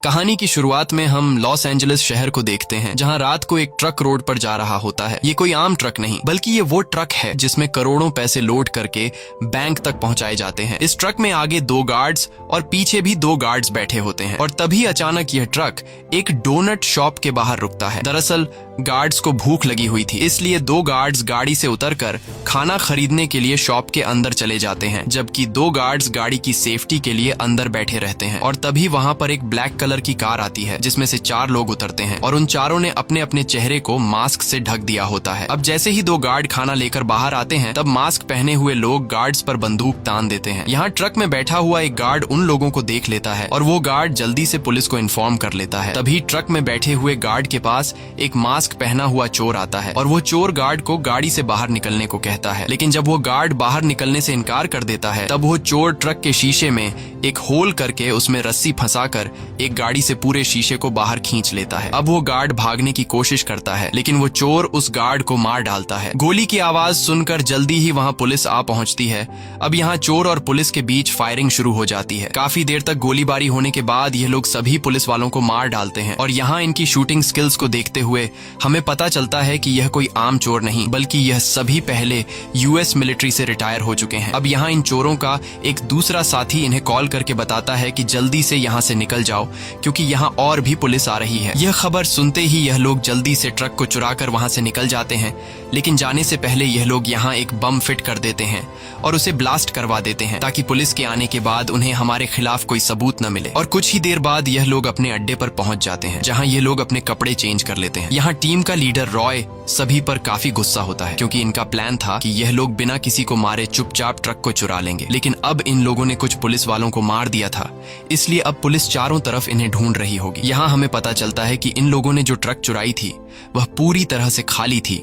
कहानी की शुरुआत में हम लॉस एंजलिस शहर को देखते हैं, जहां रात को एक ट्रक रोड पर जा रहा होता है। ये कोई आम ट्रक नहीं, बल्कि ये वो ट्रक है जिसमें करोड़ों पैसे लोड करके बैंक तक पहुंचाए जाते हैं। इस ट्रक में आगे 2 गार्ड्स और पीछे भी 2 गार्ड्स बैठे होते हैं। और तभी अचानक यह ट्रक एक डोनट शॉप के बाहर रुकता है। दरअसल गार्ड्स को भूख लगी हुई थी, इसलिए 2 गार्ड्स गाड़ी से उतरकर खाना खरीदने के लिए शॉप के अंदर चले जाते हैं, जबकि 2 गार्ड्स गाड़ी की सेफ्टी के लिए अंदर बैठे रहते हैं। और तभी वहां पर एक ब्लैक कलर की कार आती है, जिसमें से 4 लोग उतरते हैं और उन चारों ने अपने अपने चेहरे को मास्क से ढक दिया होता है। अब जैसे ही 2 गार्ड खाना लेकर बाहर आते हैं, तब मास्क पहने हुए लोग गार्ड्स पर बंदूक तान देते हैं। यहाँ ट्रक में बैठा हुआ एक गार्ड उन लोगों को देख लेता है और वो गार्ड जल्दी से पुलिस को इन्फॉर्म कर लेता है। तभी ट्रक में बैठे हुए गार्ड के पास एक मास्क पहना हुआ चोर आता है और वो चोर गार्ड को गाड़ी से बाहर निकलने को कहता है। लेकिन जब वो गार्ड बाहर निकलने से इनकार कर देता है, तब वो चोर ट्रक के शीशे में एक होल करके उसमें रस्सी फंसाकर एक गाड़ी से पूरे शीशे को बाहर खींच लेता है। अब वो गार्ड भागने की कोशिश करता है, लेकिन वो चोर उस गार्ड को मार डालता है। गोली की आवाज सुनकर जल्दी ही वहाँ पुलिस आ पहुँचती है। अब यहाँ चोर और पुलिस के बीच फायरिंग शुरू हो जाती है। काफी देर तक गोलीबारी होने के बाद ये लोग सभी पुलिस वालों को मार डालते हैं। और यहाँ इनकी शूटिंग स्किल्स को देखते हुए हमें पता चलता है कि यह कोई आम चोर नहीं, बल्कि यह सभी पहले यूएस मिलिट्री से रिटायर हो चुके हैं। अब यहाँ इन चोरों का एक दूसरा साथी इन्हें कॉल करके बताता है कि जल्दी से यहाँ से निकल जाओ, क्योंकि यहाँ और भी पुलिस आ रही है। यह खबर सुनते ही यह लोग जल्दी से ट्रक को चुराकर वहाँ से निकल जाते हैं। लेकिन जाने से पहले यह लोग यहाँ एक बम फिट कर देते हैं और उसे ब्लास्ट करवा देते हैं, ताकि पुलिस के आने के बाद उन्हें हमारे खिलाफ कोई सबूत न मिले। और कुछ ही देर बाद यह लोग अपने अड्डे पर पहुंच जाते हैं, जहां ये लोग अपने कपड़े चेंज कर लेते हैं। यहाँ टीम का लीडर रॉय सभी पर काफी गुस्सा होता है, क्योंकि इनका प्लान था कि यह लोग बिना किसी को मारे चुपचाप ट्रक को चुरा लेंगे। लेकिन अब इन लोगों ने कुछ पुलिस वालों को मार दिया था, इसलिए अब पुलिस चारों तरफ इन्हें ढूंढ रही होगी। यहाँ हमें पता चलता है कि इन लोगों ने जो ट्रक चुराई थी वह पूरी तरह से खाली थी,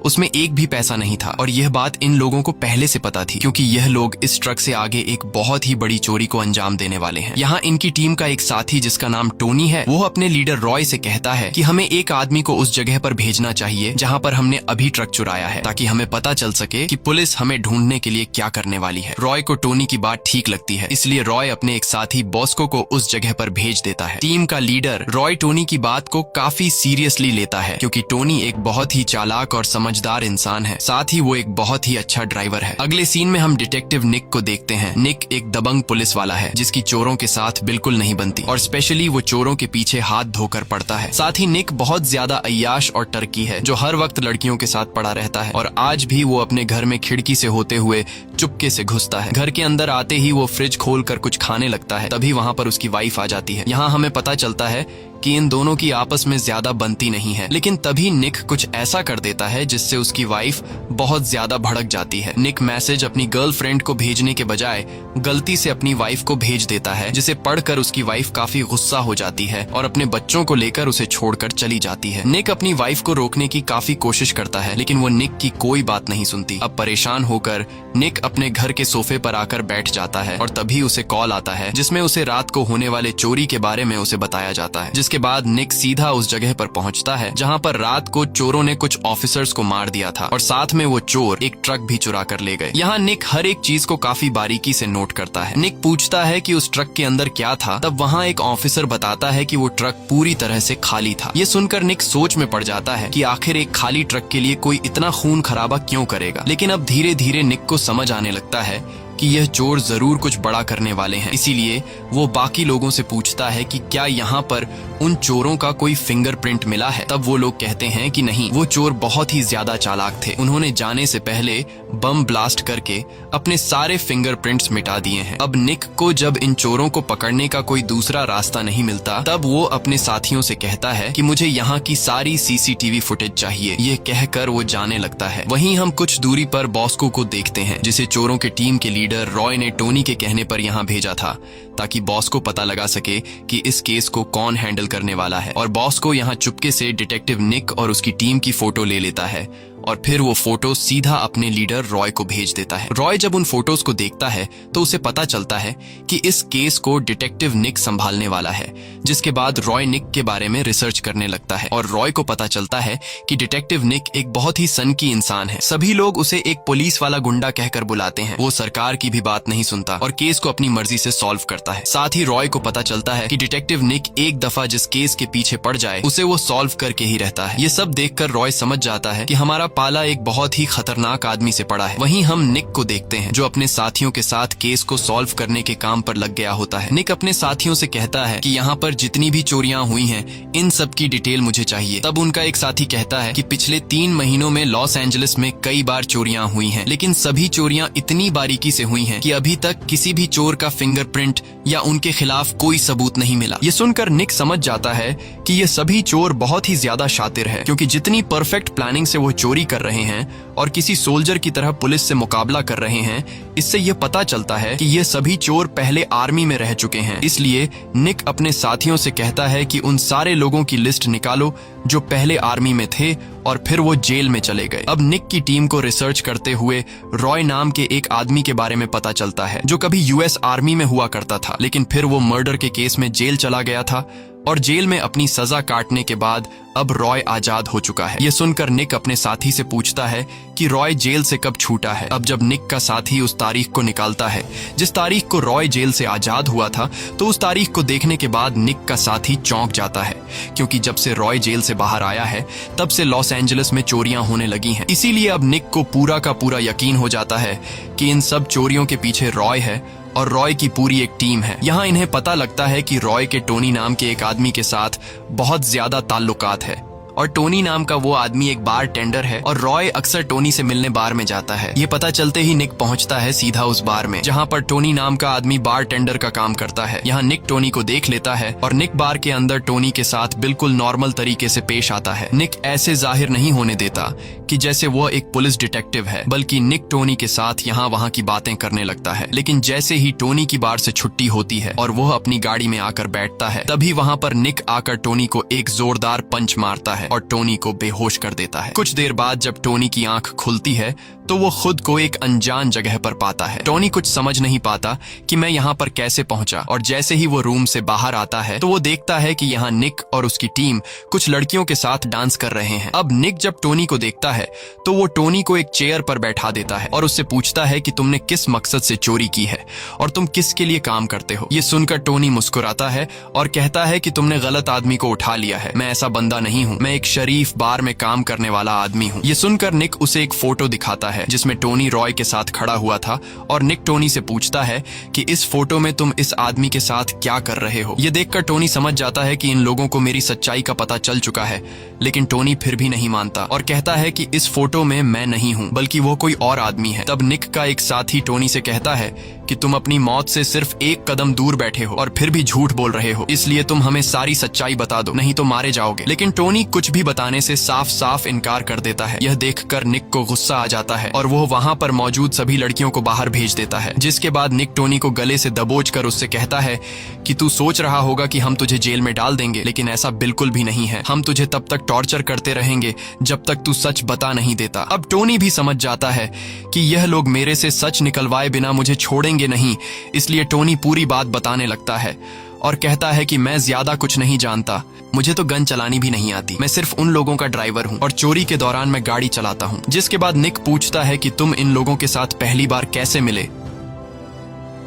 उसमें एक भी पैसा नहीं था। और यह बात इन लोगों को पहले से पता थी, क्योंकि यह लोग इस ट्रक से आगे एक बहुत ही बड़ी चोरी को अंजाम देने वाले हैं। यहाँ इनकी टीम का एक साथी जिसका नाम टोनी है, वो अपने लीडर रॉय से कहता है कि हमें एक आदमी को उस जगह पर भेजना चाहिए जहाँ पर हमने अभी ट्रक चुराया है, ताकि हमें पता चल सके कि पुलिस हमें ढूंढने के लिए क्या करने वाली है। रॉय को टोनी की बात ठीक लगती है, इसलिए रॉय अपने एक साथी बॉस्को को उस जगह पर भेज देता है। टीम का लीडर रॉय टोनी की बात को काफी सीरियसली लेता है, क्योंकि टोनी एक बहुत ही चालाक और समझदार इंसान है। साथ ही वो एक बहुत ही अच्छा ड्राइवर है। अगले सीन में हम डिटेक्टिव निक को देखते हैं। निक एक दबंग पुलिस वाला है, जिसकी चोरों के साथ बिल्कुल नहीं बनती, और स्पेशली वो चोरों के पीछे हाथ धोकर पड़ता है। साथ ही निक बहुत ज्यादा अय्याश और टर्की है, जो हर वक्त लड़कियों के साथ पड़ा रहता है। और आज भी वो अपने घर में खिड़की से होते हुए चुपके से घुसता है। घर के अंदर आते ही वो फ्रिज खोलकर कुछ खाने लगता है। तभी वहाँ पर उसकी वाइफ आ जाती है। यहाँ हमें पता चलता है कि इन दोनों की आपस में ज्यादा बनती नहीं है। लेकिन तभी निक कुछ ऐसा कर देता है जिससे उसकी वाइफ बहुत ज्यादा भड़क जाती है। निक मैसेज अपनी गर्लफ्रेंड को भेजने के बजाय गलती से अपनी वाइफ को भेज देता है, जिसे पढ़कर उसकी वाइफ काफी गुस्सा हो जाती है और अपने बच्चों को लेकर उसे छोड़कर चली जाती है। निक अपनी वाइफ को रोकने की काफी कोशिश करता है, लेकिन वो निक की कोई बात नहीं सुनती। अब परेशान होकर निक अपने घर के सोफे पर आकर बैठ जाता है और तभी उसे कॉल आता है, जिसमें उसे रात को होने वाले चोरी के बारे में उसे बताया जाता है। के बाद निक सीधा उस जगह पर पहुंचता है जहां पर रात को चोरों ने कुछ ऑफिसर्स को मार दिया था, और साथ में वो चोर एक ट्रक भी चुरा कर ले गए। यहाँ निक हर एक चीज को काफी बारीकी से नोट करता है। निक पूछता है कि उस ट्रक के अंदर क्या था, तब वहाँ एक ऑफिसर बताता है कि वो ट्रक पूरी तरह से खाली था। ये सुनकर निक सोच में पड़ जाता है कि आखिर एक खाली ट्रक के लिए कोई इतना खून खराबा क्यों करेगा। लेकिन अब धीरे धीरे निक को समझ आने लगता है कि यह चोर जरूर कुछ बड़ा करने वाले हैं। इसीलिए वो बाकी लोगों से पूछता है कि क्या यहाँ पर उन चोरों का कोई फिंगरप्रिंट मिला है। तब वो लोग कहते हैं कि नहीं, वो चोर बहुत ही ज्यादा चालाक थे। उन्होंने जाने से पहले बम ब्लास्ट करके अपने सारे फिंगरप्रिंट्स मिटा दिए हैं। अब निक को जब इन चोरों को पकड़ने का कोई दूसरा रास्ता नहीं मिलता, तब वो अपने साथियों से कहता है कि मुझे यहाँ की सारी सीसीटीवी फुटेज चाहिए। ये कहकर वो जाने लगता है। वहीं हम कुछ दूरी पर बॉस्को को देखते हैं, जिसे चोरों के टीम के लीडर रॉय ने टोनी के कहने पर यहाँ भेजा था, ताकि बॉस को पता लगा सके कि इस केस को कौन हैंडल करने वाला है। और बॉस को यहाँ चुपके से डिटेक्टिव निक और उसकी टीम की फोटो ले लेता है और फिर वो फोटो सीधा अपने लीडर रॉय को भेज देता है। रॉय जब उन फोटोज को देखता है तो उसे पता चलता है कि इस केस को डिटेक्टिव निक संभालने वाला है, जिसके बाद रॉय निक के बारे में रिसर्च करने लगता है और रॉय को पता चलता है कि डिटेक्टिव निक एक बहुत ही सनकी इंसान है। सभी लोग उसे एक पुलिस वाला गुंडा कहकर बुलाते हैं। वो सरकार की भी बात नहीं सुनता और केस को अपनी मर्जी से सॉल्व करता है। साथ ही रॉय को पता चलता है कि डिटेक्टिव निक एक दफा जिस केस के पीछे पड़ जाए उसे वो सॉल्व करके ही रहता है। ये सब देखकर रॉय समझ जाता है कि हमारा पाला एक बहुत ही खतरनाक आदमी से पड़ा है। वहीं हम निक को देखते हैं जो अपने साथियों के साथ केस को सॉल्व करने के काम पर लग गया होता है। निक अपने साथियों से कहता है कि यहाँ पर जितनी भी चोरियां हुई हैं इन सब की डिटेल मुझे चाहिए। तब उनका एक साथी कहता है कि पिछले 3 महीनों में लॉस एंजलिस में कई बार चोरियां हुई हैं, लेकिन सभी चोरियां इतनी बारीकी से हुई हैं कि अभी तक किसी भी चोर का फिंगरप्रिंट या उनके खिलाफ कोई सबूत नहीं मिला। ये सुनकर निक समझ जाता है कि ये सभी चोर बहुत ही ज्यादा शातिर है, क्योंकि जितनी परफेक्ट प्लानिंग से वो चोरी कर रहे हैं और किसी सोल्जर की तरह पुलिस से मुकाबला कर रहे हैं, इससे ये पता चलता है कि ये सभी चोर पहले आर्मी में रह चुके हैं। इसलिए निक अपने साथियों से कहता है कि उन सारे लोगों की लिस्ट निकालो जो पहले आर्मी में थे और फिर वो जेल में चले गए। अब निक की टीम को रिसर्च करते हुए रॉय नाम के एक आदमी के बारे में पता चलता है जो कभी यूएस आर्मी में हुआ करता था, लेकिन फिर वो मर्डर के केस में जेल चला गया था और जेल में अपनी सजा काटने के बाद अब रॉय आजाद हो चुका है। ये सुनकर निक अपने साथी से पूछता है कि रॉय जेल से कब छूटा है। अब जब निक का साथी उस तारीख को निकालता है जिस तारीख को रॉय जेल से आजाद हुआ था, तो उस तारीख को देखने के बाद निक का साथी चौंक जाता है, क्योंकि जब से रॉय जेल से बाहर आया है तब से लॉस एंजलिस में चोरियां होने लगी हैं। इसीलिए अब निक को पूरा का पूरा यकीन हो जाता है कि इन सब चोरियों के पीछे रॉय है और रॉय की पूरी एक टीम है। यहाँ इन्हें पता लगता है कि रॉय के टोनी नाम के एक आदमी के साथ बहुत ज्यादा ताल्लुकात है और टोनी नाम का वो आदमी एक बार टेंडर है और रॉय अक्सर टोनी से मिलने बार में जाता है। ये पता चलते ही निक पहुंचता है सीधा उस बार में जहां पर टोनी नाम का आदमी बार टेंडर का काम करता है। यहाँ निक टोनी को देख लेता है और निक बार के अंदर टोनी के साथ बिल्कुल नॉर्मल तरीके से पेश आता है। निक ऐसे जाहिर नहीं होने देता कि जैसे वह एक पुलिस डिटेक्टिव है, बल्कि निक टोनी के साथ यहाँ वहाँ की बातें करने लगता है। लेकिन जैसे ही टोनी की बार से छुट्टी होती है और वह अपनी गाड़ी में आकर बैठता है, तभी वहाँ पर निक आकर टोनी को एक जोरदार पंच मारता है और टोनी को बेहोश कर देता है। कुछ देर बाद जब टोनी की आंख खुलती है तो वो खुद को एक अनजान जगह पर पाता है। टोनी कुछ समझ नहीं पाता कि मैं यहाँ पर कैसे पहुंचा, और जैसे ही वो रूम से बाहर आता है तो वो देखता है कि यहाँ निक और उसकी टीम कुछ लड़कियों के साथ डांस कर रहे हैं। अब निक जब टोनी को देखता है तो वो टोनी को एक चेयर पर बैठा देता है और उससे पूछता है कि तुमने किस मकसद से चोरी की है और तुम किसके लिए काम करते हो। ये सुनकर टोनी मुस्कुराता है और कहता है कि तुमने गलत आदमी को उठा लिया है, मैं ऐसा बंदा नहीं हूँ, मैं एक शरीफ बार में काम करने वाला आदमी हूँ। ये सुनकर निक उसे एक फोटो दिखाता है जिसमें टोनी रॉय के साथ खड़ा हुआ था और निक टोनी से पूछता है कि इस फोटो में तुम इस आदमी के साथ क्या कर रहे हो। ये देखकर टोनी समझ जाता है कि इन लोगों को मेरी सच्चाई का पता चल चुका है, लेकिन टोनी फिर भी नहीं मानता और कहता है कि इस फोटो में मैं नहीं हूँ बल्कि वो कोई और आदमी है। तब निक का एक साथी टोनी से कहता है कि तुम अपनी मौत से सिर्फ एक कदम दूर बैठे हो और फिर भी झूठ बोल रहे हो, इसलिए तुम हमें सारी सच्चाई बता दो, नहीं तो मारे जाओगे। लेकिन टोनी कुछ भी बताने से साफ साफ इनकार कर देता है। यह देखकर निक को गुस्सा आ जाता है और वो वहाँ पर मौजूद सभी लड़कियों को बाहर भेज देता है, जिसके बाद निक टोनी को गले से दबोच कर उससे कहता है कि तू सोच रहा होगा कि हम तुझे जेल में डाल देंगे, लेकिन ऐसा बिल्कुल भी नहीं है। हम तुझे तब तक टॉर्चर करते रहेंगे जब तक तू सच बता नहीं देता। अब टोनी भी समझ जाता है कि यह लोग मेरे से सच निकलवाए बिना मुझे छोड़ेंगे नहीं, इसलिए टोनी पूरी बात बताने लगता है और कहता है कि मैं ज्यादा कुछ नहीं जानता, मुझे तो गन चलानी भी नहीं आती, मैं सिर्फ उन लोगों का ड्राइवर हूँ और चोरी के दौरान मैं गाड़ी चलाता हूँ। जिसके बाद निक पूछता है कि तुम इन लोगों के साथ पहली बार कैसे मिले।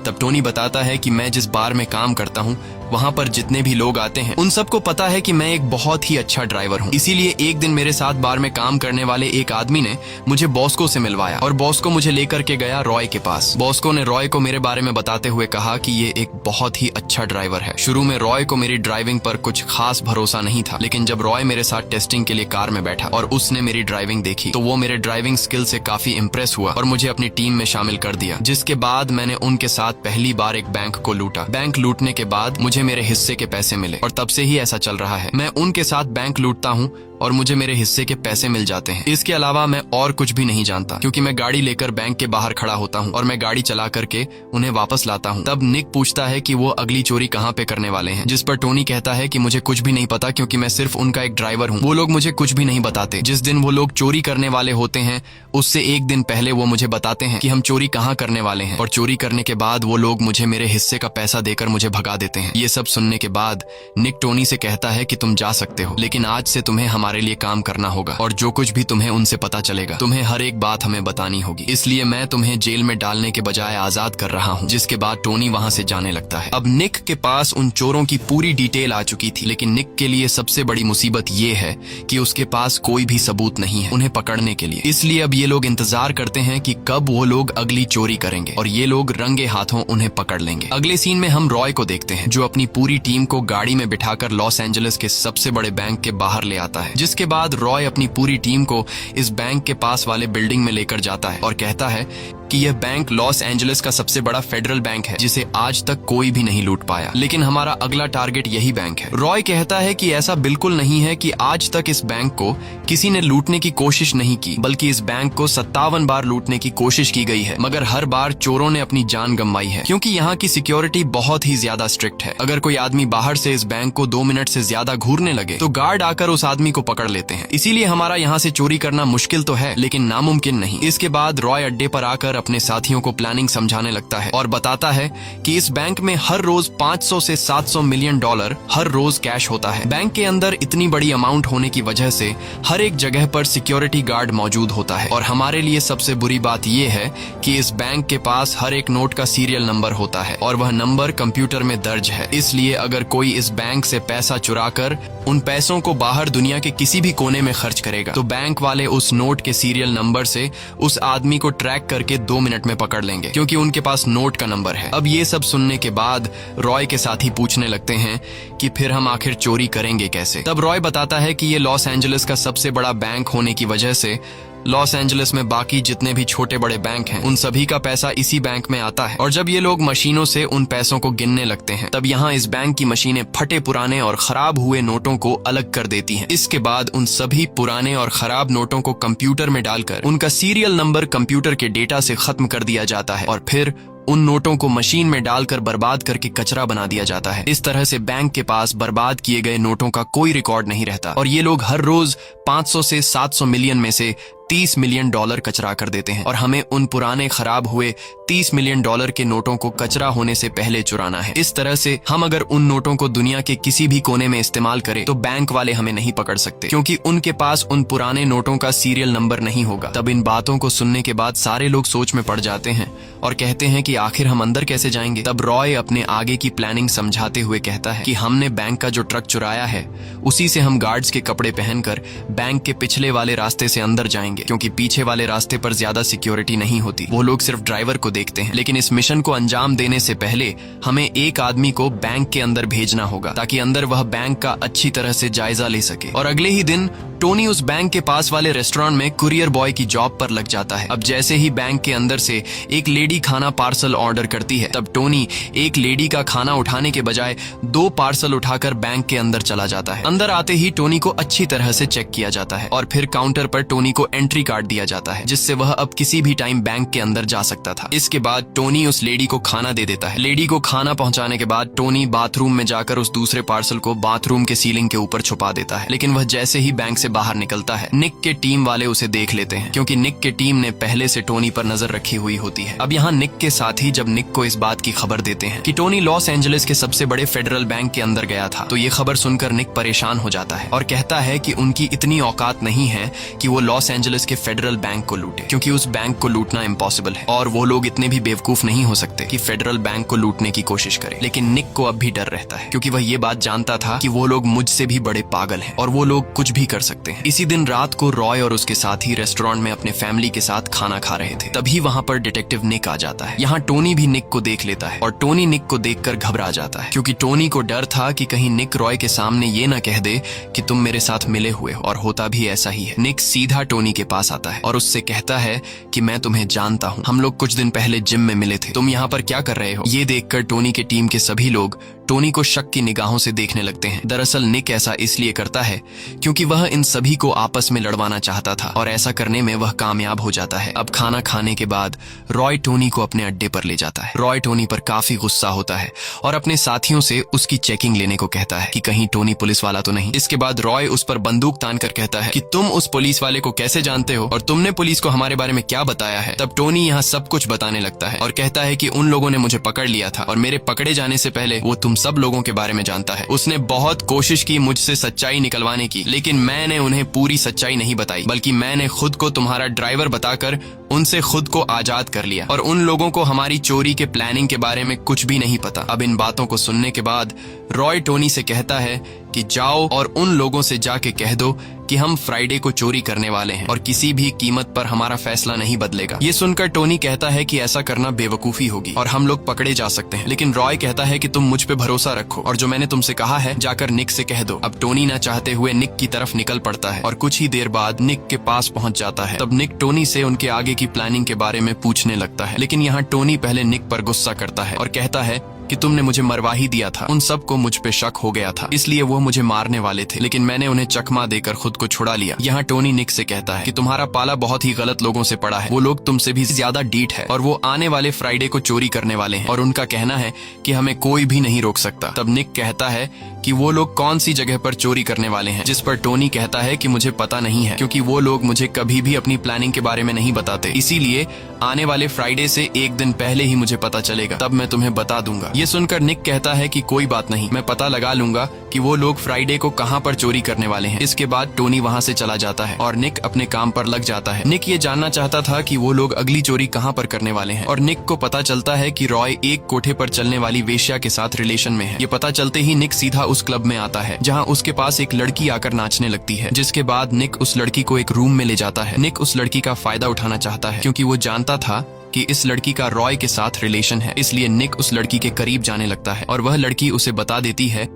तब टोनी बताता है कि मैं जिस बार में काम करता हूँ वहाँ पर जितने भी लोग आते हैं उन सबको पता है कि मैं एक बहुत ही अच्छा ड्राइवर हूँ, इसीलिए एक दिन मेरे साथ बार में काम करने वाले एक आदमी ने मुझे बॉस्को से मिलवाया और बॉस्को मुझे लेकर के गया रॉय के पास। बॉस्को ने रॉय को मेरे बारे में बताते हुए कहा कि ये एक बहुत ही अच्छा ड्राइवर है। शुरू में रॉय को मेरी ड्राइविंग पर कुछ खास भरोसा नहीं था, लेकिन जब रॉय मेरे साथ टेस्टिंग के लिए कार में बैठा और उसने मेरी ड्राइविंग देखी तो वो मेरे ड्राइविंग स्किल से काफी इम्प्रेस हुआ और मुझे अपनी टीम में शामिल कर दिया। जिसके बाद मैंने उनके साथ पहली बार एक बैंक को लूटा। बैंक लूटने के बाद मुझे मेरे हिस्से के पैसे मिले और तब से ही ऐसा चल रहा है। मैं उनके साथ बैंक लूटता हूँ और मुझे मेरे हिस्से के पैसे मिल जाते हैं। इसके अलावा मैं और कुछ भी नहीं जानता, क्योंकि मैं गाड़ी लेकर बैंक के बाहर खड़ा होता हूँ और मैं गाड़ी चला करके उन्हें वापस लाता हूँ। तब निक पूछता है कि वो अगली चोरी कहाँ पे करने वाले हैं, जिस पर टोनी कहता है कि मुझे कुछ भी नहीं पता, क्योंकि मैं सिर्फ उनका एक ड्राइवर हूँ। वो लोग मुझे कुछ भी नहीं बताते। जिस दिन वो लोग चोरी करने वाले होते हैं उससे एक दिन पहले वो मुझे बताते हैं कि हम चोरी कहाँ करने वाले हैं, और चोरी करने के बाद वो लोग मुझे मेरे हिस्से का पैसा देकर मुझे भगा देते हैं। ये सब सुनने के बाद निक टोनी से कहता है कि तुम जा सकते हो, लेकिन आज से तुम्हें हमारे लिए काम करना होगा, और जो कुछ भी तुम्हें उनसे पता चलेगा तुम्हें हर एक बात हमें बतानी होगी। इसलिए मैं तुम्हें जेल में डालने के बजाय आजाद कर रहा हूँ। जिसके बाद टोनी वहाँ से जाने लगता है। अब निक के पास उन चोरों की पूरी डिटेल आ चुकी थी, लेकिन निक के लिए सबसे बड़ी मुसीबत ये है कि उसके पास कोई भी सबूत नहीं है उन्हें पकड़ने के लिए। इसलिए अब ये लोग इंतजार करते हैं कि कब वो लोग अगली चोरी करेंगे और ये लोग रंगे हाथों उन्हें पकड़ लेंगे। अगले सीन में हम रॉय को देखते हैं, जो अपनी पूरी टीम को गाड़ी में बिठाकर लॉस एंजलिस के सबसे बड़े बैंक के बाहर ले आता है। जिसके बाद रॉय अपनी पूरी टीम को इस बैंक के पास वाले बिल्डिंग में लेकर जाता है और कहता है कि यह बैंक लॉस एंजलिस का सबसे बड़ा फेडरल बैंक है, जिसे आज तक कोई भी नहीं लूट पाया, लेकिन हमारा अगला टारगेट यही बैंक है। रॉय कहता है कि ऐसा बिल्कुल नहीं है कि आज तक इस बैंक को किसी ने लूटने की कोशिश नहीं की, बल्कि इस बैंक को 57 बार लूटने की कोशिश की गई है, मगर हर बार चोरों ने अपनी जान गंवाई है, क्योंकि यहाँ की सिक्योरिटी बहुत ही ज्यादा स्ट्रिक्ट है। अगर कोई आदमी बाहर से इस बैंक को 2 मिनट से ज्यादा घूरने लगे तो गार्ड आकर उस आदमी को पकड़ लेते हैं। इसीलिए हमारा यहाँ से चोरी करना मुश्किल तो है, लेकिन नामुमकिन नहीं। इसके बाद रॉय अड्डे पर आकर अपने साथियों को प्लानिंग समझाने लगता है और बताता है कि इस बैंक में हर रोज 500 से 700 मिलियन डॉलर हर रोज कैश होता है। बैंक के अंदर इतनी बड़ी अमाउंट होने की वजह से हर एक जगह पर सिक्योरिटी गार्ड मौजूद होता है, और हमारे लिए सबसे बुरी बात यह है कि इस बैंक के पास हर एक नोट का सीरियल नंबर होता है और वह नंबर कंप्यूटर में दर्ज है। इसलिए अगर कोई इस बैंक से पैसा चुराकर उन पैसों को बाहर दुनिया के किसी भी कोने में खर्च करेगा तो बैंक वाले उस नोट के सीरियल नंबर से उस आदमी को ट्रैक करके 2 मिनट में पकड़ लेंगे, क्योंकि उनके पास नोट का नंबर है। अब ये सब सुनने के बाद रॉय के साथी पूछने लगते हैं कि फिर हम आखिर चोरी करेंगे कैसे। तब रॉय बताता है कि ये लॉस एंजलिस का सबसे बड़ा बैंक होने की वजह से लॉस एंजलिस में बाकी जितने भी छोटे बड़े बैंक हैं उन सभी का पैसा इसी बैंक में आता है, और जब ये लोग मशीनों से उन पैसों को गिनने लगते हैं तब यहाँ इस बैंक की मशीनें फटे पुराने और खराब हुए नोटों को अलग कर देती हैं। इसके बाद उन सभी पुराने और खराब नोटों को कंप्यूटर में डालकर उनका सीरियल नंबर कंप्यूटर के डेटा से खत्म कर दिया जाता है, और फिर उन नोटों को मशीन में डालकर बर्बाद करके कचरा बना दिया जाता है। इस तरह से बैंक के पास बर्बाद किए गए नोटों का कोई रिकॉर्ड नहीं रहता, और ये लोग हर रोज 500 से 700 मिलियन में से 30 मिलियन डॉलर कचरा कर देते हैं, और हमें उन पुराने खराब हुए 30 मिलियन डॉलर के नोटों को कचरा होने से पहले चुराना है। इस तरह से हम अगर उन नोटों को दुनिया के किसी भी कोने में इस्तेमाल करें तो बैंक वाले हमें नहीं पकड़ सकते, क्योंकि उनके पास उन पुराने नोटों का सीरियल नंबर नहीं होगा। तब इन बातों को सुनने के बाद सारे लोग सोच में पड़ जाते हैं और कहते हैं कि आखिर हम अंदर कैसे जाएंगे। तब रॉय अपने आगे की प्लानिंग समझाते हुए कहता है कि हमने बैंक का जो ट्रक चुराया है उसी से हम गार्ड्स के कपड़े पहनकर बैंक के पिछले वाले रास्ते से अंदर जाएंगे, क्योंकि पीछे वाले रास्ते पर ज्यादा सिक्योरिटी नहीं होती, वो लोग सिर्फ ड्राइवर को देखते हैं। लेकिन इस मिशन को अंजाम देने से पहले हमें एक आदमी को बैंक के अंदर भेजना होगा, ताकि अंदर वह बैंक का अच्छी तरह से जायजा ले सके। और अगले ही दिन टोनी उस बैंक के पास वाले रेस्टोरेंट में कुरियर बॉय की जॉब पर लग जाता है। अब जैसे ही बैंक के अंदर से एक लेडी खाना पार्सल ऑर्डर करती है, तब टोनी एक लेडी का खाना उठाने के बजाय 2 पार्सल उठाकर बैंक के अंदर चला जाता है। अंदर आते ही टोनी को अच्छी तरह से चेक किया जाता है और फिर काउंटर पर टोनी को एंट्री कार्ड दिया जाता है, जिससे वह अब किसी भी टाइम बैंक के अंदर जा सकता था। इसके बाद टोनी उस लेडी को खाना दे देता है। लेडी को खाना पहुंचाने के बाद टोनी बाथरूम में जाकर उस दूसरे पार्सल को बाथरूम के सीलिंग के ऊपर छुपा देता है। लेकिन वह जैसे ही बैंक से बाहर निकलता है, निक के टीम वाले उसे देख लेते हैं, क्योंकि निक के टीम ने पहले से टोनी पर नजर रखी हुई होती है। अब यहाँ निक के साथी जब निक को इस बात की खबर देते हैं कि टोनी लॉस एंजलिस के सबसे बड़े फेडरल बैंक के अंदर गया था, तो ये खबर सुनकर निक परेशान हो जाता है और कहता है कि उनकी इतनी औकात नहीं है कि वो लॉस एंजलिस के फेडरल बैंक को लूटे, क्योंकि उस बैंक को लूटना इम्पॉसिबल है और वो लोग इतने भी बेवकूफ नहीं हो सकते कि फेडरल बैंक को लूटने की कोशिश करें। लेकिन निक को अब भी डर रहता है, क्योंकि वह ये बात जानता था कि वो लोग मुझसे भी बड़े पागल हैं और वो लोग कुछ भी कर सकते हैं। इसी दिन रात को रॉय और उसके साथी रेस्टोरेंट में अपने फैमिली के साथ खाना खा रहे थे। तभी वहाँ पर डिटेक्टिव निक आ जाता है। यहाँ टोनी भी निक को देख लेता है और टोनी निक को देखकर घबरा जाता है, क्योंकि टोनी को डर था कि कहीं निक रॉय के सामने ये न कह दे कि तुम मेरे साथ मिले हुए हो, और होता भी ऐसा ही है। निक सीधा टोनी के पास आता है और उससे कहता है कि मैं तुम्हें जानता हूँ, हम लोग कुछ दिन पहले जिम में मिले थे, तुम यहाँ पर क्या कर रहे हो। ये देखकर टोनी के टीम के सभी लोग टोनी को शक की निगाहों से देखने लगते हैं। दरअसल निक ऐसा इसलिए करता है क्योंकि वह इन सभी को आपस में लड़वाना चाहता था और ऐसा करने में वह कामयाब हो जाता है। अब खाना खाने के बाद रॉय टोनी को अपने अड्डे पर ले जाता है। रॉय टोनी पर काफी गुस्सा होता है और अपने साथियों से उसकी चेकिंग लेने को कहता है कि कहीं टोनी पुलिस वाला तो नहीं। इसके बाद रॉय उस पर बंदूक तान कर कहता है कि तुम उस पुलिस वाले को कैसे जानते हो और तुमने पुलिस को हमारे बारे में क्या बताया है। तब टोनी यहाँ सब कुछ बताने लगता है और कहता है कि उन लोगों ने मुझे पकड़ लिया था और मेरे पकड़े जाने से पहले वो तुम सब लोगों के बारे में जानता है। उसने बहुत कोशिश की मुझसे सच्चाई निकलवाने की, लेकिन मैंने उन्हें पूरी सच्चाई नहीं बताई, बल्कि मैंने खुद को तुम्हारा ड्राइवर बताकर उनसे खुद को आजाद कर लिया और उन लोगों को हमारी चोरी के प्लानिंग के बारे में कुछ भी नहीं पता। अब इन बातों को सुनने के बाद रॉय टोनी से कहता है कि जाओ और उन लोगों से जाके कह दो कि हम फ्राइडे को चोरी करने वाले हैं और किसी भी कीमत पर हमारा फैसला नहीं बदलेगा। ये सुनकर टोनी कहता है कि ऐसा करना बेवकूफी होगी और हम लोग पकड़े जा सकते हैं, लेकिन रॉय कहता है कि तुम मुझ पे भरोसा रखो और जो मैंने तुमसे कहा है जाकर निक से कह दो। अब टोनी ना चाहते हुए निक की तरफ निकल पड़ता है और कुछ ही देर बाद निक के पास पहुंच जाता है। तब निक टोनी से उनके आगे की प्लानिंग के बारे में पूछने लगता है, लेकिन यहाँ टोनी पहले निक पर गुस्सा करता है और कहता है कि तुमने मुझे मरवा ही दिया था। उन सबको मुझ पे शक हो गया था, इसलिए वो मुझे मारने वाले थे, लेकिन मैंने उन्हें चकमा देकर खुद को छुड़ा लिया। यहाँ टोनी निक से कहता है कि तुम्हारा पाला बहुत ही गलत लोगों से पड़ा है, वो लोग तुमसे भी ज्यादा डीठ है और वो आने वाले फ्राइडे को चोरी करने वाले हैं और उनका कहना है कि हमें कोई भी नहीं रोक सकता। तब निक कहता है कि वो लोग कौन सी जगह पर चोरी करने वाले हैं, जिस पर टोनी कहता है कि मुझे पता नहीं है क्योंकि वो लोग मुझे कभी भी अपनी प्लानिंग के बारे में नहीं बताते, इसीलिए आने वाले फ्राइडे से एक दिन पहले ही मुझे पता चलेगा, तब मैं तुम्हें बता दूंगा। ये सुनकर निक कहता है कि कोई बात नहीं, मैं पता लगा लूंगा कि वो लोग फ्राइडे को कहां पर चोरी करने वाले हैं। इसके बाद टोनी वहां से चला जाता है और निक अपने काम पर लग जाता है। निक ये जानना चाहता था कि वो लोग अगली चोरी कहां पर करने वाले हैं और निक को पता चलता है कि रॉय एक कोठे पर चलने वाली वेश्या के साथ रिलेशन में है। ये पता चलते ही निक सीधा उस क्लब में आता है जहां उसके पास एक लड़की आकर नाचने लगती है, जिसके बाद निक उस लड़की को एक रूम में ले जाता है। निक उस लड़की का फायदा उठाना चाहता है क्योंकि वो जानता था कि इस लड़की का रॉय के साथ रिलेशन है, इसलिए निक उस लड़की के करीब जाने लगता है और वह लड़की उसे बता देती है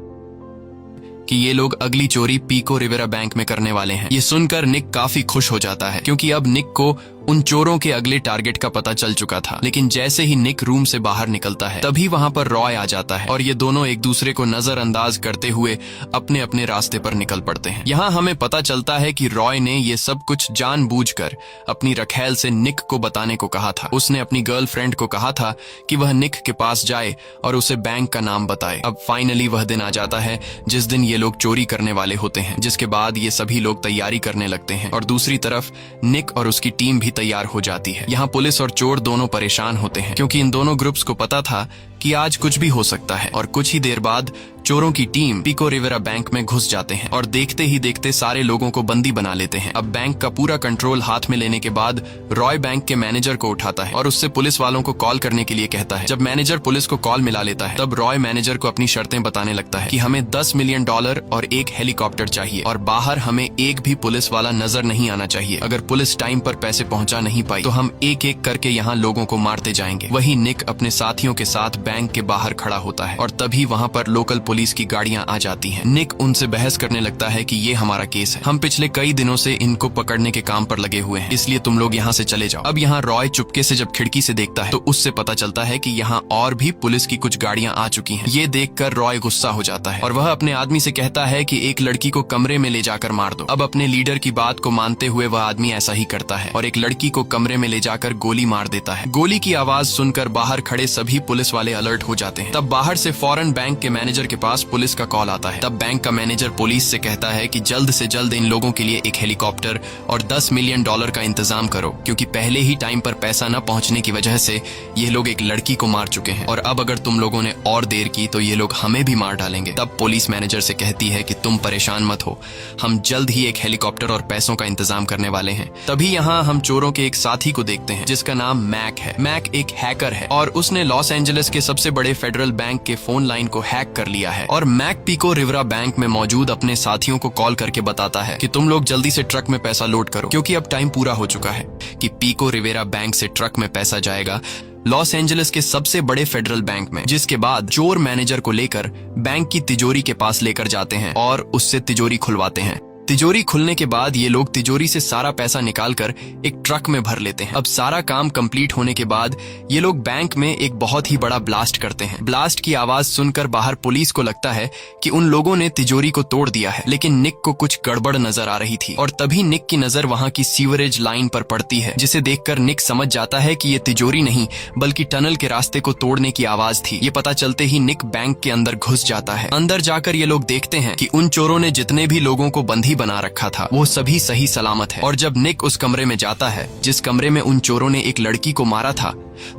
कि ये लोग अगली चोरी पीको रिवेरा बैंक में करने वाले हैं। ये सुनकर निक काफी खुश हो जाता है क्योंकि अब निक को उन चोरों के अगले टारगेट का पता चल चुका था। लेकिन जैसे ही निक रूम से बाहर निकलता है तभी वहां पर रॉय आ जाता है और ये दोनों एक दूसरे को नजरअंदाज करते हुए अपने अपने रास्ते पर निकल पड़ते हैं। यहाँ हमें पता चलता है कि रॉय ने ये सब कुछ जानबूझकर अपनी रखैल से निक को बताने को कहा था। उसने अपनी गर्लफ्रेंड को कहा था कि वह निक के पास जाए और उसे बैंक का नाम बताए। अब फाइनली वह दिन आ जाता है जिस दिन ये लोग चोरी करने वाले होते हैं, जिसके बाद ये सभी लोग तैयारी करने लगते हैं और दूसरी तरफ निक और उसकी टीम भी तैयार हो जाती है। यहाँ पुलिस और चोर दोनों परेशान होते हैं क्योंकि इन दोनों ग्रुप्स को पता था कि आज कुछ भी हो सकता है और कुछ ही देर बाद चोरों की टीम पीको रिवेरा बैंक में घुस जाते हैं और देखते ही देखते सारे लोगों को बंदी बना लेते हैं। अब बैंक का पूरा कंट्रोल हाथ में लेने के बाद रॉय बैंक के मैनेजर को उठाता है और उससे पुलिस वालों को कॉल करने के लिए कहता है। जब मैनेजर पुलिस को कॉल मिला लेता है तब रॉय मैनेजर को अपनी शर्तें बताने लगता है कि हमें $10 मिलियन और एक हेलीकॉप्टर चाहिए और बाहर हमें एक भी पुलिस वाला नजर नहीं आना चाहिए। अगर पुलिस टाइम पर पैसे पहुंचा नहीं पाई तो हम एक एक करके यहाँ लोगों को मारते जाएंगे। वही निक अपने साथियों के साथ बैंक के बाहर खड़ा होता है और तभी वहाँ पर लोकल पुलिस की गाड़ियां आ जाती हैं। निक उनसे बहस करने लगता है कि ये हमारा केस है, हम पिछले कई दिनों से इनको पकड़ने के काम पर लगे हुए हैं, इसलिए तुम लोग यहाँ से चले जाओ। अब यहाँ रॉय चुपके से जब खिड़की से देखता है तो उससे पता चलता है कि यहाँ और भी पुलिस की कुछ गाड़ियां आ चुकी हैं। ये देखकर रॉय गुस्सा हो जाता है और वह अपने आदमी से कहता है कि एक लड़की को कमरे में ले जाकर मार दो। अब अपने लीडर की बात को मानते हुए वह आदमी ऐसा ही करता है और एक लड़की को कमरे में ले जाकर गोली मार देता है। गोली की आवाज सुनकर बाहर खड़े सभी पुलिस वाले अलर्ट हो जाते हैं। तब बाहर से फौरन बैंक के मैनेजर के पास पुलिस का कॉल आता है। तब बैंक का मैनेजर पुलिस से कहता है कि जल्द से जल्द इन लोगों के लिए एक हेलीकॉप्टर और $10 मिलियन का इंतजाम करो क्योंकि पहले ही टाइम पर पैसा न पहुंचने की वजह से ये लोग एक लड़की को मार चुके हैं और अब अगर तुम लोगों ने और देर की तो ये लोग हमें भी मार डालेंगे। तब पुलिस मैनेजर से कहती है कि तुम परेशान मत हो, हम जल्द ही एक हेलीकॉप्टर और पैसों का इंतजाम करने वाले हैं। तभी यहाँ हम चोरों के एक साथी को देखते हैं जिसका नाम मैक है। मैक एक हैकर है और उसने लॉस एंजलिस के सबसे बड़े फेडरल बैंक के फोन लाइन को हैक कर लिया है और मैक पीको रिवेरा बैंक में मौजूद अपने साथियों को कॉल करके बताता है कि तुम लोग जल्दी से ट्रक में पैसा लोड करो क्योंकि अब टाइम पूरा हो चुका है कि पीको रिवेरा बैंक से ट्रक में पैसा जाएगा लॉस एंजलिस के सबसे बड़े फेडरल बैंक में। जिसके बाद चोर मैनेजर को लेकर बैंक की तिजोरी के पास लेकर जाते हैं और उससे तिजोरी खुलवाते हैं। तिजोरी खुलने के बाद ये लोग तिजोरी से सारा पैसा निकालकर एक ट्रक में भर लेते हैं। अब सारा काम कंप्लीट होने के बाद ये लोग बैंक में एक बहुत ही बड़ा ब्लास्ट करते हैं। ब्लास्ट की आवाज सुनकर बाहर पुलिस को लगता है कि उन लोगों ने तिजोरी को तोड़ दिया है, लेकिन निक को कुछ गड़बड़ नजर आ रही थी और तभी निक की नजर वहां की सीवरेज लाइन पर पड़ती है, जिसे देखकर निक समझ जाता है कि ये तिजोरी नहीं बल्कि टनल के रास्ते को तोड़ने की आवाज थी। ये पता चलते ही निक बैंक के अंदर घुस जाता है। अंदर जाकर ये लोग देखते हैं कि उन चोरों ने जितने भी लोगों को बंदी बना रखा था वो सभी सही सलामत है। और जब निक उस कमरे में जाता है जिस कमरे में उन चोरों ने एक लड़की को मारा था,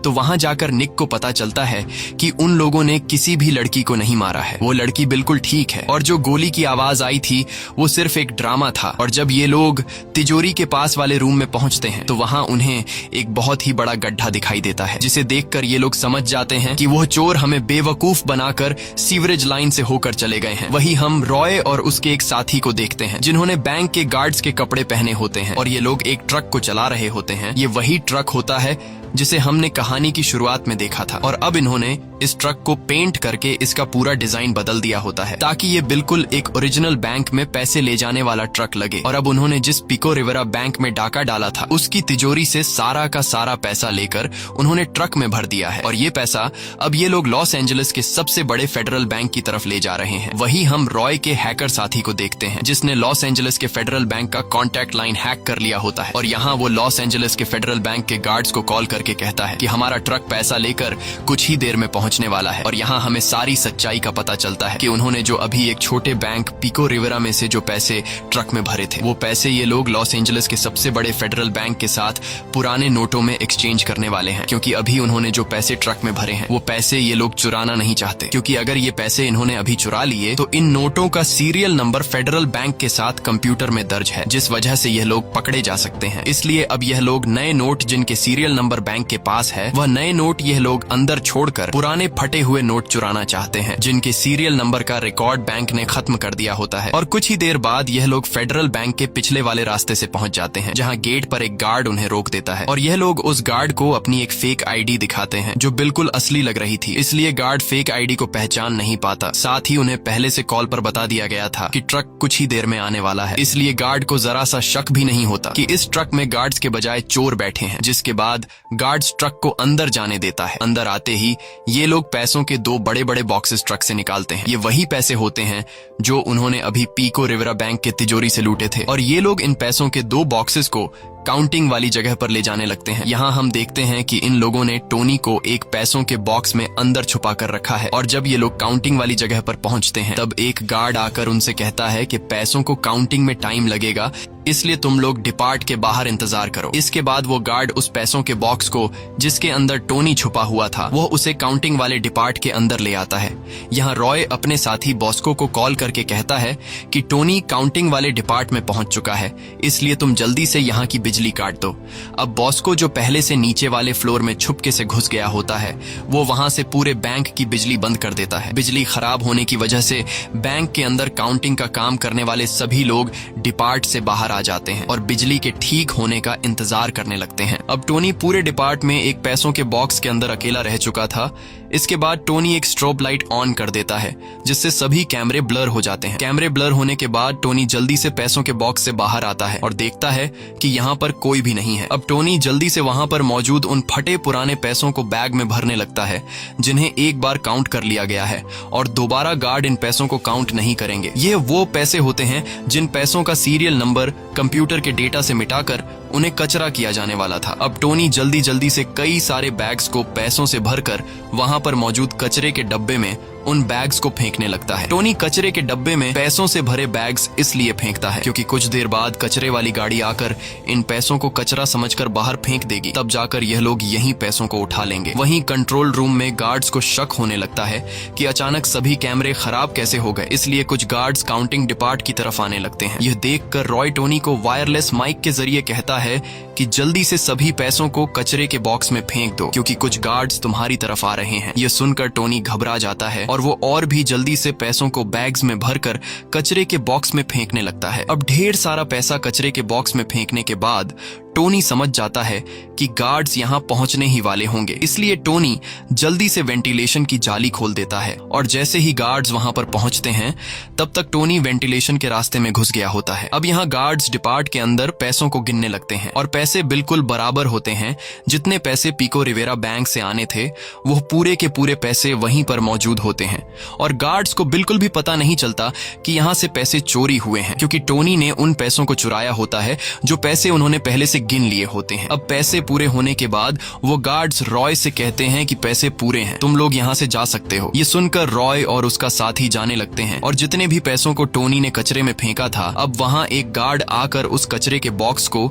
तो वहां जाकर निक को पता चलता है कि उन लोगों ने किसी भी लड़की को नहीं मारा है, वो लड़की बिल्कुल ठीक है और जो गोली की आवाज आई थी वो सिर्फ एक ड्रामा था। और जब ये लोग तिजोरी के पास वाले रूम में पहुंचते हैं तो वहां उन्हें एक बहुत ही बड़ा गड्ढा दिखाई देता है, जिसे देखकर ये लोग समझ जाते हैं कि वो चोर हमें बेवकूफ बनाकर सीवरेज लाइन से होकर चले गए हैं। वही हम रॉय और उसके एक साथी को देखते हैं जिन्होंने बैंक के गार्ड्स के कपड़े पहने होते हैं और ये लोग एक ट्रक को चला रहे होते हैं। ये वही ट्रक होता है जिसे हमने कहानी की शुरुआत में देखा था और अब इन्होंने इस ट्रक को पेंट करके इसका पूरा डिजाइन बदल दिया होता है ताकि ये बिल्कुल एक ओरिजिनल बैंक में पैसे ले जाने वाला ट्रक लगे। और अब उन्होंने जिस पिको रिवेरा बैंक में डाका डाला था उसकी तिजोरी से सारा का सारा पैसा लेकर उन्होंने ट्रक में भर दिया है और ये पैसा अब ये लोग लॉस एंजलिस के सबसे बड़े फेडरल बैंक की तरफ ले जा रहे हैं। वही हम रॉय के हैकर साथी को देखते हैं जिसने लॉस एंजलिस के फेडरल बैंक का कॉन्टैक्ट लाइन हैक कर लिया होता है और यहाँ वो लॉस एंजलिस के फेडरल बैंक के गार्ड्स को कॉल करके कहता है कि हमारा ट्रक पैसा लेकर कुछ ही देर में पहुंचने वाला है। और यहाँ हमें सारी सच्चाई का पता चलता है कि उन्होंने जो अभी एक छोटे बैंक पिको रिवेरा में से जो पैसे ट्रक में भरे थे वो पैसे ये लोग लॉस एंजलिस के सबसे बड़े फेडरल बैंक के साथ पुराने नोटों में एक्सचेंज करने वाले हैं, क्योंकि अभी उन्होंने जो पैसे ट्रक में भरे हैं वो पैसे ये लोग चुराना नहीं चाहते, क्योंकि अगर ये पैसे इन्होंने अभी चुरा लिए तो इन नोटों का सीरियल नंबर फेडरल बैंक के साथ कंप्यूटर में दर्ज है, जिस वजह से यह लोग पकड़े जा सकते हैं। इसलिए अब यह लोग नए नोट जिनके सीरियल नंबर बैंक के पास है वह नए नोट यह लोग अंदर छोड़कर पुराने फटे हुए नोट चुराना चाहते हैं जिनके सीरियल नंबर का रिकॉर्ड बैंक ने खत्म कर दिया होता है। और कुछ ही देर बाद यह लोग फेडरल बैंक के पिछले वाले रास्ते से पहुंच जाते हैं जहां गेट पर एक गार्ड उन्हें रोक देता है और यह लोग उस गार्ड को अपनी एक फेक आईडी दिखाते हैं जो बिल्कुल असली लग रही थी। इसलिए गार्ड फेक आईडी को पहचान नहीं पाता। साथ ही उन्हें पहले से कॉल पर बता दिया गया था कि ट्रक कुछ ही देर में आने वाला है, इसलिए गार्ड को जरा सा शक भी नहीं होता कि इस ट्रक में गार्ड्स के बजाय चोर बैठे हैं। जिसके बाद गार्ड्स ट्रक को अंदर जाने देता है। अंदर आते ही ये लोग पैसों के 2 बड़े बड़े बॉक्सेस ट्रक से निकालते हैं। ये वही पैसे होते हैं जो उन्होंने अभी पिको रिवेरा बैंक के तिजोरी से लूटे थे और ये लोग इन पैसों के 2 बॉक्सेस को काउंटिंग वाली जगह पर ले जाने लगते हैं। यहाँ हम देखते हैं कि इन लोगों ने टोनी को एक पैसों के बॉक्स में अंदर छुपा कर रखा है और जब ये लोग काउंटिंग वाली जगह पर पहुंचते हैं तब एक गार्ड आकर उनसे कहता है कि पैसों को काउंटिंग में टाइम लगेगा, इसलिए तुम लोग डिपार्ट के बाहर इंतजार करो। इसके बाद वो गार्ड उस पैसों के बॉक्स को जिसके अंदर टोनी छुपा हुआ था वो उसे काउंटिंग वाले डिपार्ट के अंदर ले आता है। यहाँ रॉय अपने साथी बॉस्को को कॉल करके कहता है कि टोनी काउंटिंग वाले डिपार्ट में पहुंच चुका है, इसलिए तुम जल्दी से यहाँ की बिजली काट दो। अब बॉस्को जो पहले से नीचे वाले फ्लोर में छुपके से घुस गया होता है वो वहां से पूरे बैंक की बिजली बंद कर देता है। बिजली खराब होने की वजह से बैंक के अंदर काउंटिंग का काम करने वाले सभी लोग डिपार्ट से बाहर आ जाते हैं और बिजली के ठीक होने का इंतजार करने लगते हैं। अब टोनी पूरे डिपार्ट में एक पैसों के बॉक्स के अंदर अकेला रह चुका था। इसके बाद टोनी एक स्ट्रोब लाइट ऑन कर देता है जिससे सभी कैमरे ब्लर हो जाते हैं। कैमरे ब्लर होने के बाद टोनी जल्दी से पैसों के बॉक्स से बाहर आता है और देखता है कि यहाँ पर कोई भी नहीं है। अब टोनी जल्दी से वहां पर मौजूद उन फटे पुराने पैसों को बैग में भरने लगता है जिन्हें एक बार काउंट कर लिया गया है और दोबारा गार्ड इन पैसों को काउंट नहीं करेंगे। ये वो पैसे होते हैं जिन पैसों का सीरियल नंबर कंप्यूटर के डेटा से मिटाकर उन्हें कचरा किया जाने वाला था। अब टोनी जल्दी जल्दी से कई सारे बैग्स को पैसों से भरकर वहां पर मौजूद कचरे के डब्बे में उन बैग्स को फेंकने लगता है। टोनी कचरे के डब्बे में पैसों से भरे बैग्स इसलिए फेंकता है क्योंकि कुछ देर बाद कचरे वाली गाड़ी आकर इन पैसों को कचरा समझकर बाहर फेंक देगी, तब जाकर यह लोग यहीं पैसों को उठा लेंगे। वहीं कंट्रोल रूम में गार्ड्स को शक होने लगता है कि अचानक सभी कैमरे खराब कैसे हो गए, इसलिए कुछ गार्ड्स काउंटिंग डिपार्ट की तरफ आने लगते हैं। यह देखकर रॉय टोनी को वायरलेस माइक के जरिए कहता है कि जल्दी से सभी पैसों को कचरे के बॉक्स में फेंक दो क्योंकि कुछ गार्ड्स तुम्हारी तरफ आ रहे हैं। यह सुनकर टोनी घबरा जाता है और वो और भी जल्दी से पैसों को बैग्स में भरकर कचरे के बॉक्स में फेंकने लगता है। अब ढेर सारा पैसा कचरे के बॉक्स में फेंकने के बाद टोनी समझ जाता है कि गार्ड्स यहाँ पहुंचने ही वाले होंगे, इसलिए टोनी जल्दी से वेंटिलेशन की जाली खोल देता है और जैसे ही गार्ड्स वहां पर पहुंचते हैं तब तक टोनी वेंटिलेशन के रास्ते में घुस गया होता है। अब यहाँ गार्ड्स डिपार्ट के अंदर पैसों को गिनने लगते हैं और पैसे बिल्कुल बराबर होते हैं। जितने पैसे पिको रिवेरा बैंक से आने थे वो पूरे के पूरे पैसे वहीं पर मौजूद होते हैं और गार्ड्स को बिल्कुल भी पता नहीं चलता कि यहाँ से पैसे चोरी हुए हैं, क्योंकि टोनी ने उन पैसों को चुराया होता है जो पैसे उन्होंने पहले से गिन लिए होते हैं। अब पैसे पूरे होने के बाद वो गार्ड्स रॉय से कहते हैं कि पैसे पूरे हैं, तुम लोग यहाँ से जा सकते हो। ये सुनकर रॉय और उसका साथी जाने लगते हैं और जितने भी पैसों को टोनी ने कचरे में फेंका था, अब वहां एक गार्ड आकर उस कचरे के बॉक्स को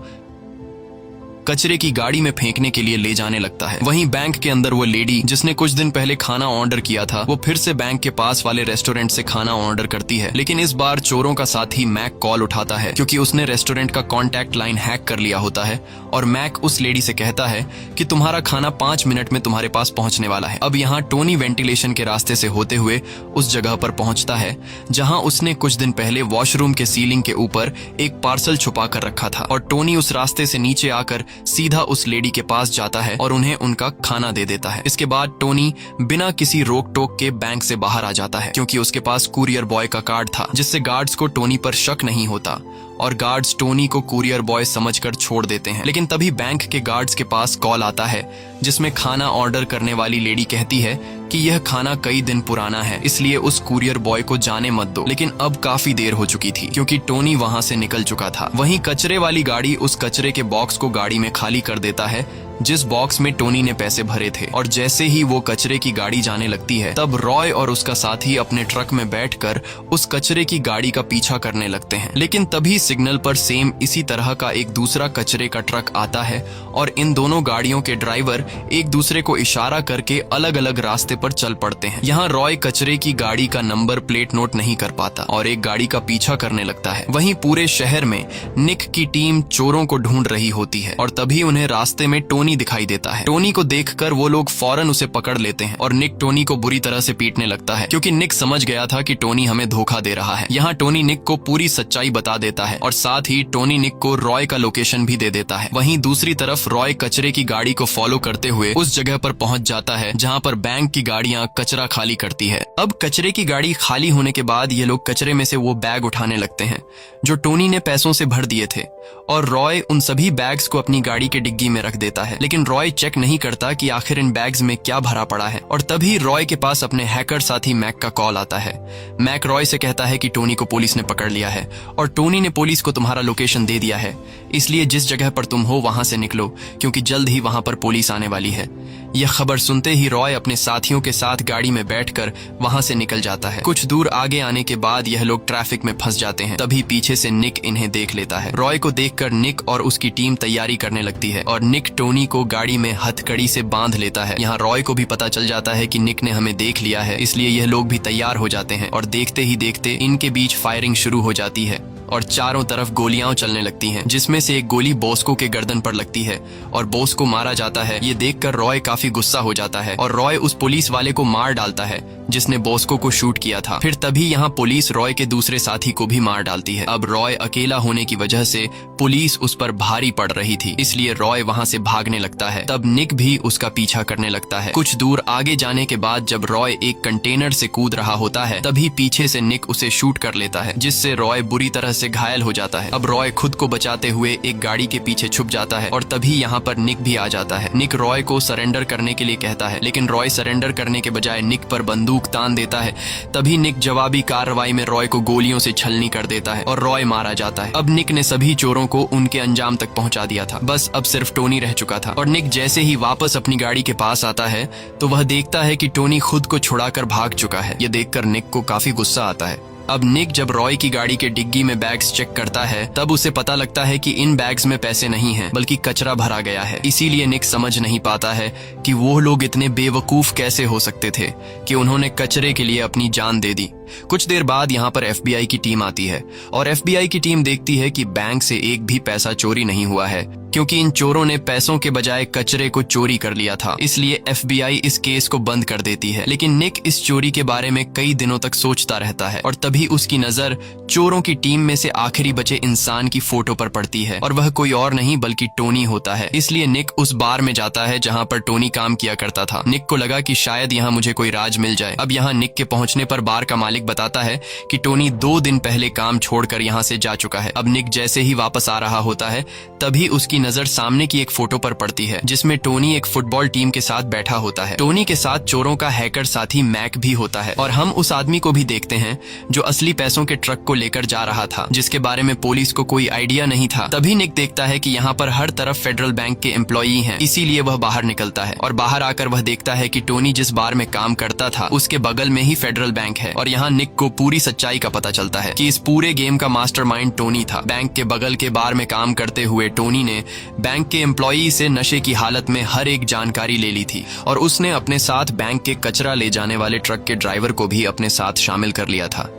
कचरे की गाड़ी में फेंकने के लिए ले जाने लगता है। वहीं बैंक के अंदर वो लेडी जिसने कुछ दिन पहले खाना ऑर्डर किया था, वो फिर से बैंक के पास वाले रेस्टोरेंट से खाना ऑर्डर करती है, लेकिन इस बार चोरों का साथी मैक कॉल उठाता है क्योंकि उसने रेस्टोरेंट का कॉन्टैक्ट लाइन हैक कर लिया होता है और मैक उस लेडी से कहता है कि तुम्हारा खाना 5 मिनट में तुम्हारे पास पहुंचने वाला है। अब यहाँ टोनी वेंटिलेशन के रास्ते से होते हुए उस जगह पर पहुंचता है जहां उसने कुछ दिन पहले वॉशरूम के सीलिंग के ऊपर एक पार्सल छुपा कर रखा था और टोनी उस रास्ते से नीचे आकर सीधा उस लेडी के पास जाता है और उन्हें उनका खाना दे देता है। इसके बाद टोनी बिना किसी रोक टोक के बैंक से बाहर आ जाता है क्योंकि उसके पास कुरियर बॉय का कार्ड था, जिससे गार्ड्स को टोनी पर शक नहीं होता और गार्ड्स टोनी को कुरियर बॉय समझकर छोड़ देते हैं। लेकिन तभी बैंक के गार्ड्स के पास कॉल आता है जिसमें खाना ऑर्डर करने वाली लेडी कहती है कि यह खाना कई दिन पुराना है, इसलिए उस कुरियर बॉय को जाने मत दो। लेकिन अब काफी देर हो चुकी थी क्योंकि टोनी वहां से निकल चुका था। वहीं कचरे वाली गाड़ी उस कचरे के बॉक्स को गाड़ी में खाली कर देता है जिस बॉक्स में टोनी ने पैसे भरे थे और जैसे ही वो कचरे की गाड़ी जाने लगती है तब रॉय और उसका साथी अपने ट्रक में बैठकर उस कचरे की गाड़ी का पीछा करने लगते हैं। लेकिन तभी सिग्नल पर सेम इसी तरह का एक दूसरा कचरे का ट्रक आता है और इन दोनों गाड़ियों के ड्राइवर एक दूसरे को इशारा करके अलग अलग रास्ते पर चल पड़ते हैं। यहाँ रॉय कचरे की गाड़ी का नंबर प्लेट नोट नहीं कर पाता और एक गाड़ी का पीछा करने लगता है। वहीं पूरे शहर में निक की टीम चोरों को ढूंढ रही होती है और तभी उन्हें रास्ते में टोनी दिखाई देता है। टोनी को देखकर वो लोग फौरन उसे पकड़ लेते हैं और निक टोनी को बुरी तरह से पीटने लगता है क्योंकि निक समझ गया था कि टोनी हमें धोखा दे रहा है। यहाँ टोनी निक को पूरी सच्चाई बता देता है और साथ ही टोनी निक को रॉय का लोकेशन भी दे देता है। वहीं दूसरी तरफ रॉय कचरे की गाड़ी को फॉलो करते हुए उस जगह पर पहुंच जाता है जहां पर बैंक की गाड़ियां कचरा खाली करती है। अब कचरे की गाड़ी खाली होने के बाद ये लोग कचरे में से वो बैग उठाने लगते हैं जो टोनी ने पैसों से भर दिए थे और रॉय उन सभी बैग्स को अपनी गाड़ी के डिग्गी में रख देता है। लेकिन रॉय चेक नहीं करता कि आखिर इन बैग्स में क्या भरा पड़ा है और तभी रॉय के पास अपने हैकर साथी मैक का कॉल आता है। मैक रॉय से कहता है कि टोनी को पुलिस ने पकड़ लिया है और टोनी ने पुलिस को तुम्हारा लोकेशन दे दिया है, इसलिए जिस जगह पर तुम हो वहां से निकलो क्योंकि जल्द ही वहां पर पुलिस आने वाली है। यह खबर सुनते ही रॉय अपने साथियों के साथ गाड़ी में बैठकर वहां से निकल जाता है। कुछ दूर आगे आने के बाद यह लोग ट्रैफिक में फंस जाते हैं। तभी पीछे से निक इन्हें देख लेता है। रॉय को देखकर निक और उसकी टीम तैयारी करने लगती है और निक टोनी को गाड़ी में हथकड़ी से बांध लेता है। यहाँ रॉय को भी पता चल जाता है कि निक ने हमें देख लिया है, इसलिए यह लोग भी तैयार हो जाते हैं और देखते ही देखते इनके बीच फायरिंग शुरू हो जाती है और चारों तरफ गोलियां चलने लगती हैं, जिसमें से एक गोली बॉस्को के गर्दन पर लगती है और बॉस्को मारा जाता है। ये देखकर रॉय काफी गुस्सा हो जाता है और रॉय उस पुलिस वाले को मार डालता है जिसने बॉस्को को शूट किया था। फिर तभी यहाँ पुलिस रॉय के दूसरे साथी को भी मार डालती है। अब रॉय अकेला होने की वजह से पुलिस उस पर भारी पड़ रही थी, इसलिए रॉय वहाँ से भागने लगता है। तब निक भी उसका पीछा करने लगता है। कुछ दूर आगे जाने के बाद जब रॉय एक कंटेनर से कूद रहा होता है तभी पीछे से निक उसे शूट कर लेता है, जिससे रॉय बुरी तरह से घायल हो जाता है। अब रॉय खुद को बचाते हुए एक गाड़ी के पीछे छुप जाता है और तभी यहाँ पर निक भी आ जाता है। निक रॉय को सरेंडर करने के लिए कहता है, लेकिन रॉय सरेंडर करने के बजाय निक पर बंदूक तान देता है। तभी निक जवाबी कार्रवाई में रॉय को गोलियों से छलनी कर देता है और रॉय मारा जाता है। अब निक ने सभी चोरों को उनके अंजाम तक पहुंचा दिया था, बस अब सिर्फ टोनी रह चुका था। और निक जैसे ही वापस अपनी गाड़ी के पास आता है तो वह देखता है कि टोनी खुद को छुड़ाकर भाग चुका है। ये देखकर निक को काफी गुस्सा आता है। अब निक जब रॉय की गाड़ी के डिग्गी में बैग्स चेक करता है तब उसे पता लगता है कि इन बैग्स में पैसे नहीं हैं बल्कि कचरा भरा गया है। इसीलिए निक समझ नहीं पाता है कि वो लोग इतने बेवकूफ कैसे हो सकते थे कि उन्होंने कचरे के लिए अपनी जान दे दी। कुछ देर बाद यहाँ पर FBI की टीम आती है और FBI की टीम देखती है कि बैंक से एक भी पैसा चोरी नहीं हुआ है, क्योंकि इन चोरों ने पैसों के बजाय कचरे को चोरी कर लिया था। इसलिए FBI इस केस को बंद कर देती है। लेकिन निक इस चोरी के बारे में कई दिनों तक सोचता रहता है और तभी उसकी नजर चोरों की टीम में से आखिरी बचे इंसान की फोटो पर पड़ती है और वह कोई और नहीं बल्कि टोनी होता है। इसलिए निक उस बार में जाता है जहाँ पर टोनी काम किया करता था। निक को लगा कि शायद यहाँ मुझे कोई राज मिल जाए। अब यहाँ निक के पहुंचने पर बार का मालिक बताता है कि टोनी 2 दिन पहले काम छोड़कर यहाँ से जा चुका है। अब निक जैसे ही वापस आ रहा होता है तभी उसकी नजर सामने की एक फोटो पर पड़ती है जिसमें टोनी एक फुटबॉल टीम के साथ बैठा होता है। टोनी के साथ चोरों का हैकर साथी मैक भी होता है और हम उस आदमी को भी देखते हैं जो असली पैसों के ट्रक को लेकर जा रहा था, जिसके बारे में पुलिस को कोई आइडिया नहीं था। तभी निक देखता है कि यहाँ पर हर तरफ फेडरल बैंक के एम्प्लॉई हैं, इसीलिए वह बाहर निकलता है और बाहर आकर वह देखता है कि टोनी जिस बार में काम करता था उसके बगल में ही फेडरल बैंक है। और यहाँ निक को पूरी सच्चाई का पता चलता है कि इस पूरे गेम का मास्टरमाइंड टोनी था। बैंक के बगल के बार में काम करते हुए टोनी ने बैंक के एम्प्लॉई से नशे की हालत में हर एक जानकारी ले ली थी और उसने अपने साथ बैंक के कचरा ले जाने वाले ट्रक के ड्राइवर को भी अपने साथ शामिल कर लिया था।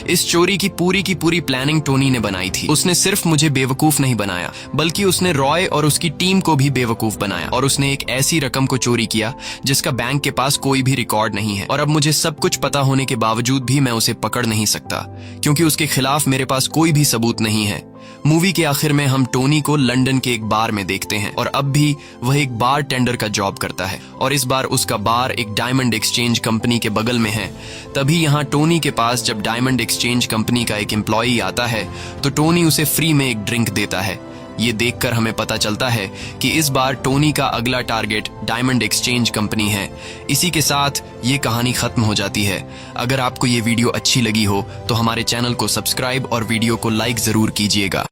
इस चोरी की पूरी प्लानिंग टोनी ने बनाई थी। उसने सिर्फ मुझे बेवकूफ नहीं बनाया बल्कि उसने रॉय और उसकी टीम को भी बेवकूफ बनाया और उसने एक ऐसी रकम को चोरी किया जिसका बैंक के पास कोई भी रिकॉर्ड नहीं है। और अब मुझे सब कुछ पता होने के बावजूद भी मैं उसे पकड़ नहीं सकता क्योंकि उसके खिलाफ मेरे पास कोई भी सबूत नहीं है। मूवी के आखिर में हम टोनी को लंदन के एक बार में देखते हैं और अब भी वह एक बार टेंडर का जॉब करता है और इस बार उसका बार एक डायमंड एक्सचेंज कंपनी के बगल में है। तभी यहाँ टोनी के पास जब डायमंड एक्सचेंज कंपनी का एक एम्प्लॉई आता है तो टोनी उसे फ्री में एक ड्रिंक देता है। ये देखकर हमें पता चलता है कि इस बार टोनी का अगला टारगेट डायमंड एक्सचेंज कंपनी है। इसी के साथ ये कहानी खत्म हो जाती है। अगर आपको ये वीडियो अच्छी लगी हो तो हमारे चैनल को सब्सक्राइब और वीडियो को लाइक जरूर कीजिएगा।